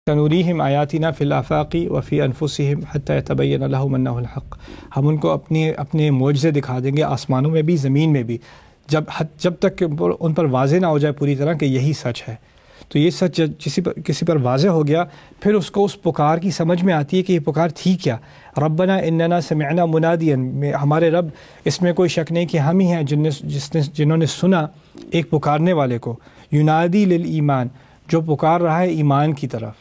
سنوریہم آیاتنا فی الآفاق وفی انفسہم حتی یتبین لہم انہ الحق، ہم ان کو اپنے معجزے دکھا دیں گے آسمانوں میں بھی زمین میں بھی، جب تک کہ ان پر واضح نہ ہو جائے پوری طرح کہ یہی سچ ہے۔ تو یہ سچ کسی پر واضح ہو گیا، پھر اس کو اس پکار کی سمجھ میں آتی ہے کہ یہ پکار تھی کیا۔ ربنا اننا سمعنا منادیا، ہمارے رب اس میں کوئی شک نہیں کہ ہم ہی ہیں جنہوں نے سنا ایک پکارنے والے کو، ینادی للایمان، جو پکار رہا ہے ایمان کی طرف،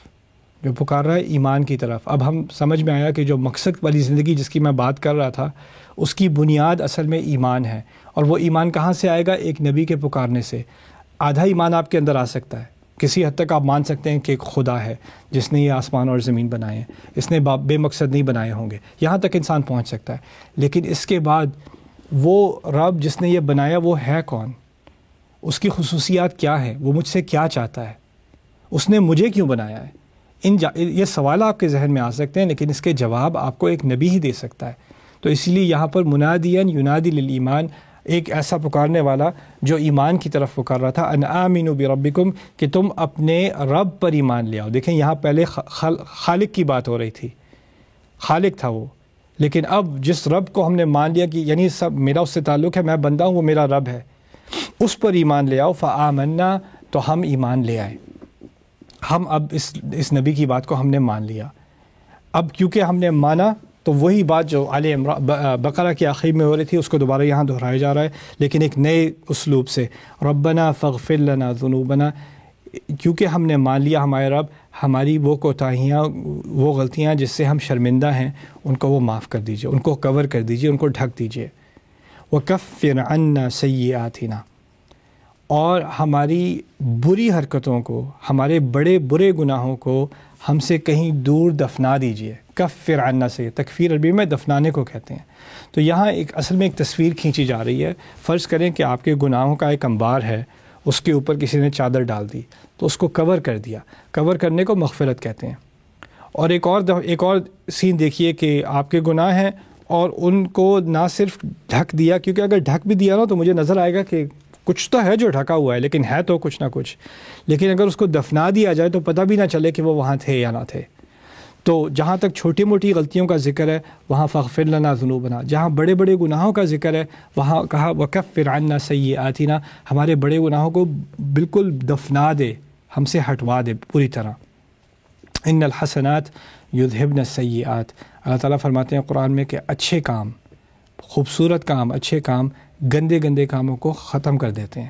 جو پکار رہا ہے ایمان کی طرف۔ اب ہم سمجھ میں آیا کہ جو مقصد والی زندگی جس کی میں بات کر رہا تھا، اس کی بنیاد اصل میں ایمان ہے، اور وہ ایمان کہاں سے آئے گا؟ ایک نبی کے پکارنے سے۔ آدھا ایمان آپ کے اندر آ سکتا ہے، کسی حد تک آپ مان سکتے ہیں کہ ایک خدا ہے جس نے یہ آسمان اور زمین بنائے ہیں، اس نے بے مقصد نہیں بنائے ہوں گے، یہاں تک انسان پہنچ سکتا ہے۔ لیکن اس کے بعد وہ رب جس نے یہ بنایا وہ ہے کون؟ اس کی خصوصیات کیا ہے؟ وہ مجھ سے کیا چاہتا ہے؟ اس نے مجھے کیوں بنایا ہے؟ یہ سوال آپ کے ذہن میں آ سکتے ہیں، لیکن اس کے جواب آپ کو ایک نبی ہی دے سکتا ہے۔ تو اس لیے یہاں پر منادین ینادی للایمان، ایک ایسا پکارنے والا جو ایمان کی طرف پکار رہا تھا، ان آمنوا بربکم، کہ تم اپنے رب پر ایمان لے آؤ۔ دیکھیں یہاں پہلے خالق کی بات ہو رہی تھی، خالق تھا وہ، لیکن اب جس رب کو ہم نے مان لیا کہ یعنی سب میرا اس سے تعلق ہے، میں بندہ ہوں، وہ میرا رب ہے، اس پر ایمان لے آؤ۔ فآمنا، تو ہم ایمان لے آئے، ہم اب اس نبی کی بات کو ہم نے مان لیا۔ اب کیونکہ ہم نے مانا تو وہی بات جو بقرہ کے آخر میں ہو رہی تھی اس کو دوبارہ یہاں دہرایا جا رہا ہے، لیکن ایک نئے اسلوب سے۔ ربنا فاغفر لنا ذنوبنا، کیونکہ ہم نے مان لیا ہمارے رب ہماری وہ کوتاہیاں، وہ غلطیاں جس سے ہم شرمندہ ہیں، ان کو وہ معاف کر دیجئے، ان کو کور کر دیجئے، ان کو ڈھک دیجئے۔ وکفر عنا سیئاتنا، اور ہماری بری حرکتوں کو، ہمارے بڑے برے گناہوں کو ہم سے کہیں دور دفنا دیجئے۔ کفر عنا سے، تکفیر عربی میں دفنانے کو کہتے ہیں۔ تو یہاں اصل میں ایک تصویر کھینچی جا رہی ہے۔ فرض کریں کہ آپ کے گناہوں کا ایک انبار ہے، اس کے اوپر کسی نے چادر ڈال دی تو اس کو کور کر دیا، کور کرنے کو مغفرت کہتے ہیں۔ اور ایک اور سین دیکھیے کہ آپ کے گناہ ہیں اور ان کو نہ صرف ڈھک دیا، کیونکہ اگر ڈھک بھی دیا نا تو مجھے نظر آئے گا کہ کچھ تو ہے جو ڈھکا ہوا ہے، لیکن ہے تو کچھ نہ کچھ، لیکن اگر اس کو دفنا دیا جائے تو پتہ بھی نہ چلے کہ وہ وہاں تھے یا نہ تھے۔ تو جہاں تک چھوٹی موٹی غلطیوں کا ذکر ہے وہاں فاغفر لنا ذنوبنا، جہاں بڑے بڑے گناہوں کا ذکر ہے وہاں کہا وکفر عنا سیئاتنا، ہمارے بڑے گناہوں کو بالکل دفنا دے، ہم سے ہٹوا دے پوری طرح۔ ان الحسنات یذہبن السیئات، اللہ تعالیٰ فرماتے ہیں قرآن میں کہ اچھے کام، خوبصورت کام، اچھے کام گندے گندے کاموں کو ختم کر دیتے ہیں۔